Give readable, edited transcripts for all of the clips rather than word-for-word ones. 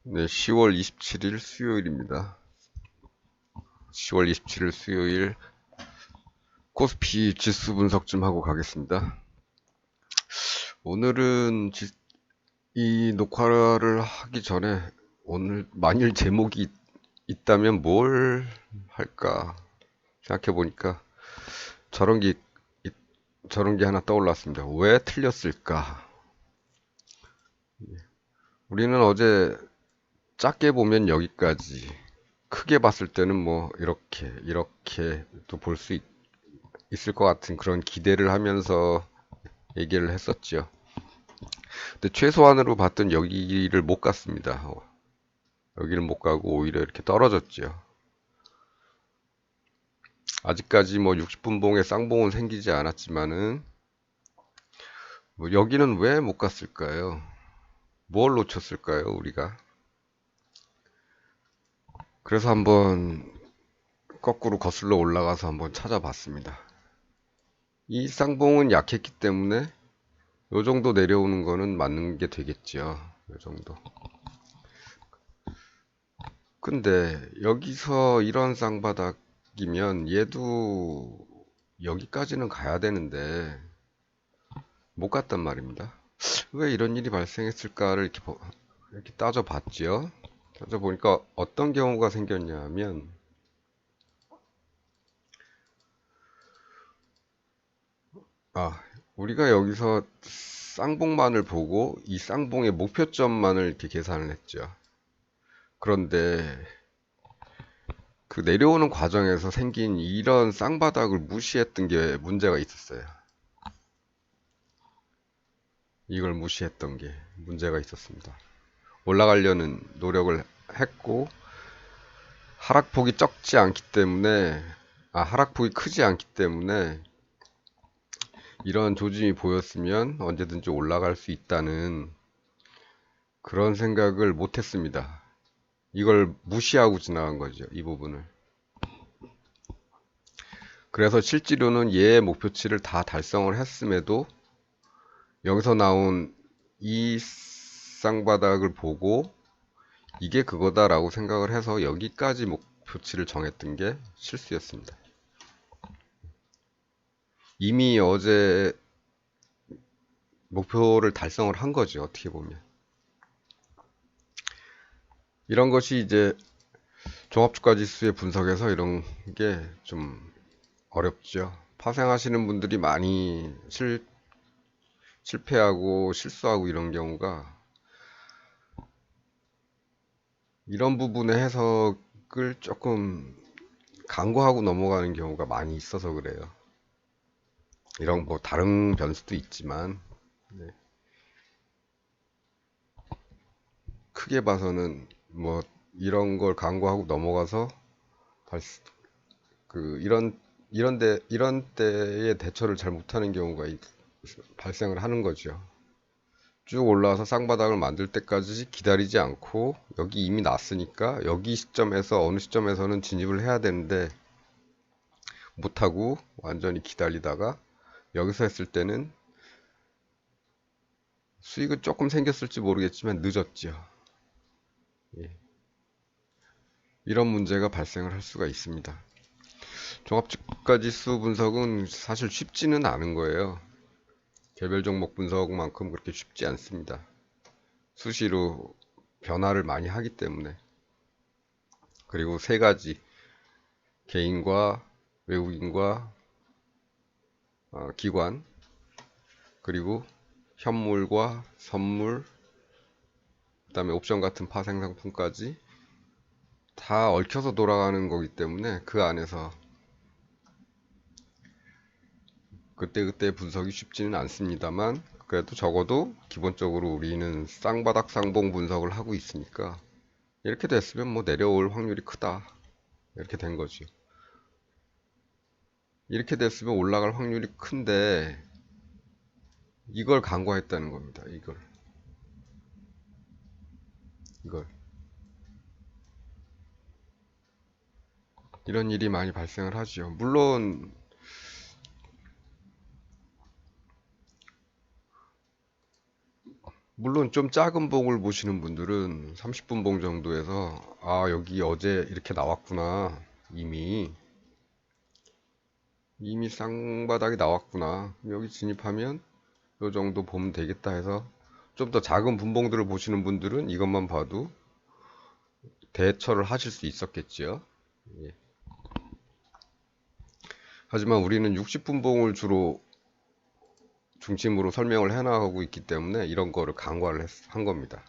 네, 10월 27일 수요일입니다. 10월 27일 수요일 코스피 지수 분석 좀 하고 가겠습니다. 오늘은 이 녹화를 하기 전에 오늘 만일 제목이 있다면 뭘 할까 생각해 보니까 저런 게 저런 게 하나 떠올랐습니다. 왜 틀렸을까? 우리는 어제 작게 보면 여기까지, 크게 봤을 때는 뭐 이렇게 또 볼 수 있을 것 같은 그런 기대를 하면서 얘기를 했었죠. 근데 최소한으로 봤던 여기를 못 갔습니다. 여기를 못 가고 오히려 이렇게 떨어졌죠. 아직까지 뭐 60분봉에 쌍봉은 생기지 않았지만은 뭐 여기는 왜 못 갔을까요? 뭘 놓쳤을까요, 우리가? 그래서 한번 거꾸로 거슬러 올라가서 한번 찾아봤습니다. 이 쌍봉은 약했기 때문에 요 정도 내려오는 거는 맞는 게 되겠죠. 요 정도. 근데 여기서 이런 쌍바닥이면 얘도 여기까지는 가야 되는데 못 갔단 말입니다. 왜 이런 일이 발생했을까를 이렇게 따져봤지요. 따져보니까 어떤 경우가 생겼냐면, 아, 우리가 여기서 쌍봉만을 보고 이 쌍봉의 목표점만을 이렇게 계산을 했죠. 그런데 그 내려오는 과정에서 생긴 이런 쌍바닥을 무시했던 게 문제가 있었어요. 이걸 무시했던 게 문제가 있었습니다. 올라가려는 노력을 했고 하락폭이 적지 않기 때문에 하락폭이 크지 않기 때문에 이런 조짐이 보였으면 언제든지 올라갈 수 있다는 그런 생각을 못 했습니다. 이걸 무시하고 지나간 거죠, 이 부분을. 그래서 실제로는 얘의 목표치를 다 달성을 했음에도 여기서 나온 이 쌍바닥을 보고 이게 그거다라고 생각을 해서 여기까지 목표치를 정했던 게 실수였습니다. 이미 어제 목표를 달성을 한 거죠, 어떻게 보면. 이런 것이 이제 종합주가 지수의 분석에서 이런 게 좀 어렵죠. 파생하시는 분들이 많이 실패하고 실수하고 이런 경우가 이런 부분의 해석을 조금 간과하고 넘어가는 경우가 많이 있어서 그래요. 이런 뭐 다른 변수도 있지만 네. 크게 봐서는 뭐 이런 걸 간과하고 넘어가서 발, 이런 때에 대처를 잘 못하는 경우가 발생을 하는 거죠. 쭉 올라와서 쌍바닥을 만들 때까지 기다리지 않고 여기 이미 났으니까 여기 시점에서 어느 시점에서는 진입을 해야 되는데 못하고 완전히 기다리다가 여기서 했을 때는 수익은 조금 생겼을지 모르겠지만 늦었죠. 예. 이런 문제가 발생을 할 수가 있습니다. 종합주가지수 분석은 사실 쉽지는 않은 거예요. 개별 종목 분석만큼 그렇게 쉽지 않습니다. 수시로 변화를 많이 하기 때문에. 그리고 세 가지, 개인과 외국인과 기관, 그리고 현물과 선물, 그다음에 옵션 같은 파생 상품까지 다 얽혀서 돌아가는 거기 때문에 그 안에서 그때그때 분석이 쉽지는 않습니다만 그래도 적어도 기본적으로 우리는 쌍바닥 쌍봉 분석을 하고 있으니까 이렇게 됐으면 뭐 내려올 확률이 크다 이렇게 된 거죠. 이렇게 됐으면 올라갈 확률이 큰데 이걸 간과했다는 겁니다. 이걸 이런 일이 많이 발생을 하죠. 물론 물론 좀 작은 봉을 보시는 분들은 30분 봉 정도에서 아, 여기 어제 이렇게 나왔구나. 이미 쌍바닥이 나왔구나. 여기 진입하면 요 정도 보면 되겠다 해서 좀 더 작은 분봉들을 보시는 분들은 이것만 봐도 대처를 하실 수 있었겠지요. 예. 하지만 우리는 60분봉을 주로 중심으로 설명을 해나가고 있기 때문에 이런 거를 간과를 한 겁니다.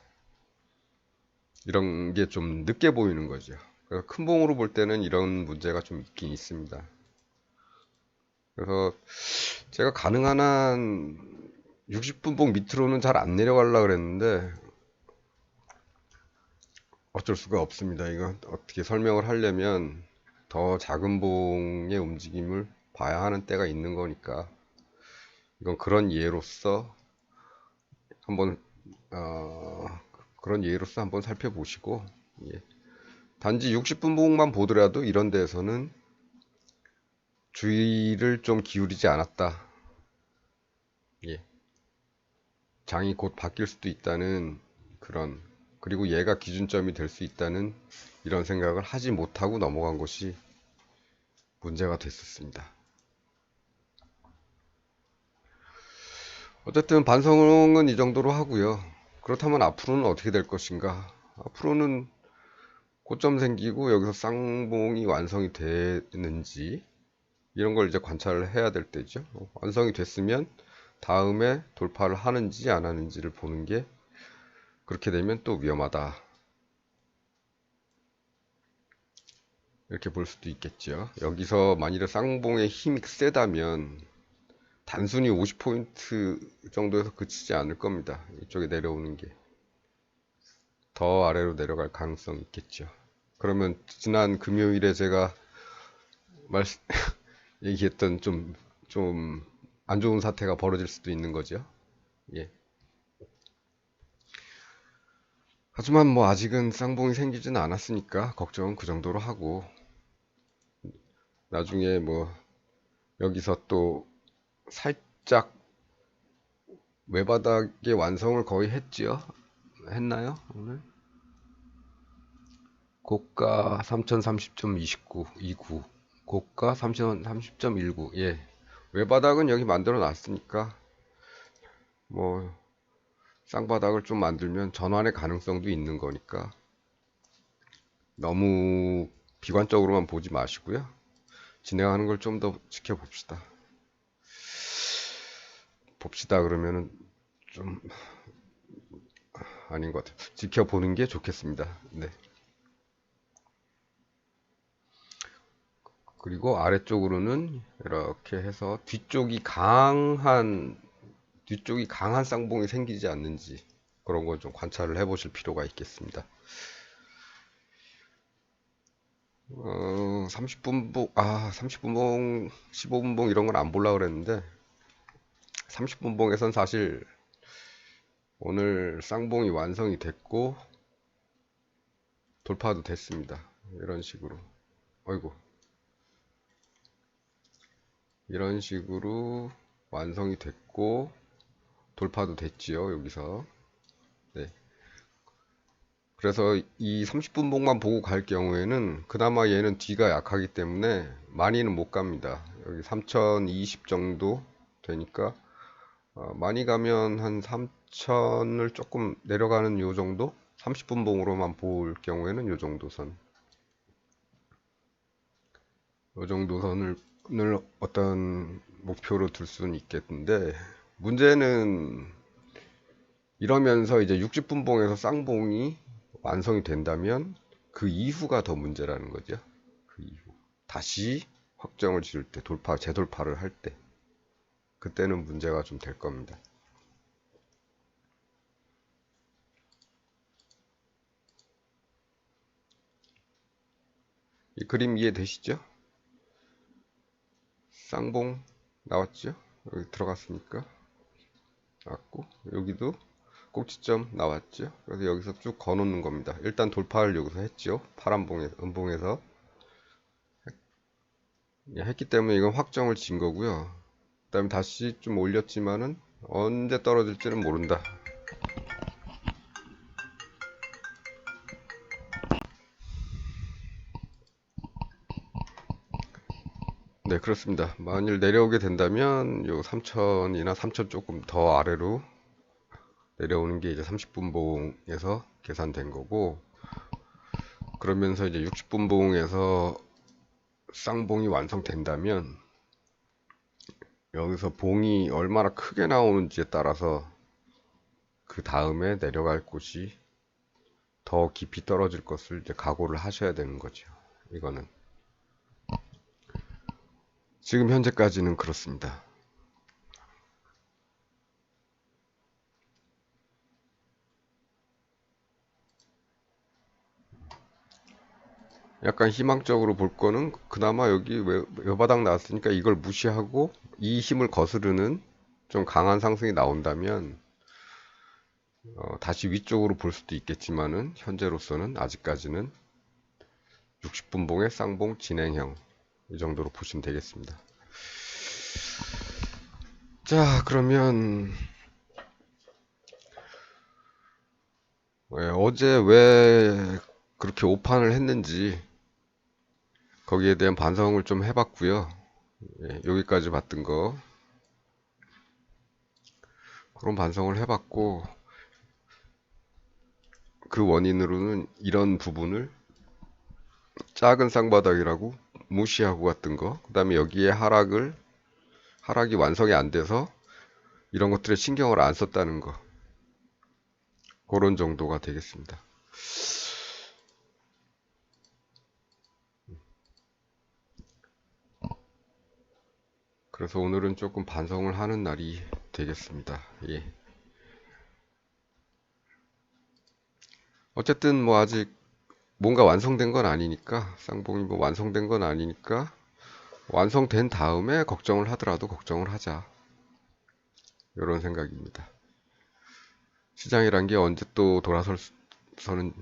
이런 게 좀 늦게 보이는 거죠. 그래서 큰 봉으로 볼 때는 이런 문제가 좀 있긴 있습니다. 그래서 제가 가능한 한 60분봉 밑으로는 잘 안 내려가려고 그랬는데 어쩔 수가 없습니다. 이거 어떻게 설명을 하려면 더 작은 봉의 움직임을 봐야 하는 때가 있는 거니까 이건 그런 예로서 한번 어, 그런 예로서 한번 살펴보시고 예. 단지 60분봉만 보더라도 이런 데에서는 주의를 좀 기울이지 않았다. 예. 장이 곧 바뀔 수도 있다는 그런 그리고 얘가 기준점이 될 수 있다는 이런 생각을 하지 못하고 넘어간 것이 문제가 됐었습니다. 어쨌든 반성은 이 정도로 하고요. 그렇다면 앞으로는 어떻게 될 것인가? 앞으로는 고점 생기고 여기서 쌍봉이 완성이 되는지 이런 걸 이제 관찰을 해야 될 때죠. 완성이 됐으면 다음에 돌파를 하는지 안 하는지를 보는 게 그렇게 되면 또 위험하다. 이렇게 볼 수도 있겠죠. 여기서 만일에 쌍봉의 힘이 세다면 단순히 50포인트 정도에서 그치지 않을 겁니다. 이쪽에 내려오는 게. 더 아래로 내려갈 가능성이 있겠죠. 그러면 지난 금요일에 제가 얘기했던 좀 안 좋은 사태가 벌어질 수도 있는 거죠. 예. 하지만 뭐 아직은 쌍봉이 생기지는 않았으니까 걱정은 그 정도로 하고 나중에 뭐 여기서 또 살짝 외바닥의 완성을 거의 했지요. 했나요? 오늘? 고가 3030.29, 29. 고가 3030.19. 예. 외바닥은 여기 만들어 놨으니까 뭐 쌍바닥을 좀 만들면 전환의 가능성도 있는 거니까 너무 비관적으로만 보지 마시고요. 진행하는 걸 좀 더 지켜봅시다. 봅시다 그러면은 좀 아닌 것 같아요. 지켜보는 게 좋겠습니다. 네. 그리고 아래쪽으로는 이렇게 해서 뒤쪽이 강한 쌍봉이 생기지 않는지 그런 걸 좀 관찰을 해 보실 필요가 있겠습니다. 30분봉, 15분봉 이런 건 안 보려고 그랬는데 30분봉에선 사실 오늘 쌍봉이 완성이 됐고 돌파도 됐습니다. 이런 식으로. 어이구. 이런 식으로 완성이 됐고 돌파도 됐지요, 여기서. 네. 그래서 이 30분봉만 보고 갈 경우에는 그나마 얘는 뒤가 약하기 때문에 많이는 못 갑니다. 여기 3020 정도 되니까 많이 가면 한 3000을 조금 내려가는 요 정도? 30분봉으로만 볼 경우에는 요 정도 선. 요 정도 선을 어떤 목표로 둘 수는 있겠는데 문제는 이러면서 이제 60분봉에서 쌍봉이 완성이 된다면 그 이후가 더 문제라는 거죠. 그 이후. 다시 확정을 지을 때, 재돌파를 할 때. 그때는 문제가 좀 될 겁니다. 이 그림 이해되시죠? 쌍봉 나왔죠? 여기 들어갔으니까. 나왔고, 여기도 꼭지점 나왔죠? 그래서 여기서 쭉 거놓는 겁니다. 일단 돌파를 여기서 했죠? 은봉에서. 했기 때문에 이건 확정을 진 거고요. 그 다음에 다시 좀 올렸지만은 언제 떨어질지는 모른다. 그렇습니다. 만일 내려오게 된다면 요 3000이나 3000 조금 더 아래로 내려오는 게 이제 30분 봉에서 계산된 거고, 그러면서 이제 60분 봉에서 쌍봉이 완성된다면 여기서 봉이 얼마나 크게 나오는지에 따라서 그 다음에 내려갈 곳이 더 깊이 떨어질 것을 이제 각오를 하셔야 되는 거죠. 이거는 지금 현재까지는 그렇습니다. 약간 희망적으로 볼 거는 그나마 여기 외바닥 나왔으니까 이걸 무시하고 이 힘을 거스르는 좀 강한 상승이 나온다면 다시 위쪽으로 볼 수도 있겠지만은 현재로서는 아직까지는 60분봉의 쌍봉 진행형 이 정도로 보시면 되겠습니다. 자, 그러면 어제 왜 그렇게 오판을 했는지 거기에 대한 반성을 좀 해봤고요. 여기까지 봤던 거 그런 반성을 해봤고, 그 원인으로는 이런 부분을 작은 쌍바닥이라고 무시하고 갔던 거, 그 다음에 여기에 하락이 완성이 안 돼서 이런 것들에 신경을 안 썼다는 거, 그런 정도가 되겠습니다. 그래서 오늘은 조금 반성을 하는 날이 되겠습니다. 예. 어쨌든 뭐 아직 뭔가 완성된 건 아니니까, 쌍봉이 뭐 완성된 건 아니니까 완성된 다음에 걱정을 하더라도 걱정을 하자, 이런 생각입니다. 시장이란 게 언제 또 돌아서는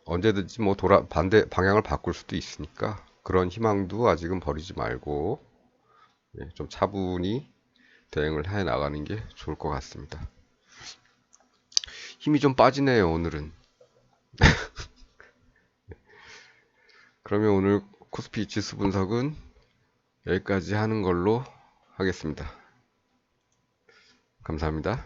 언제든지 뭐 반대 방향을 바꿀 수도 있으니까 그런 희망도 아직은 버리지 말고 좀 차분히 대응을 해 나가는 게 좋을 것 같습니다. 힘이 좀 빠지네요, 오늘은. 그러면 오늘 코스피 지수 분석은 여기까지 하는 걸로 하겠습니다. 감사합니다.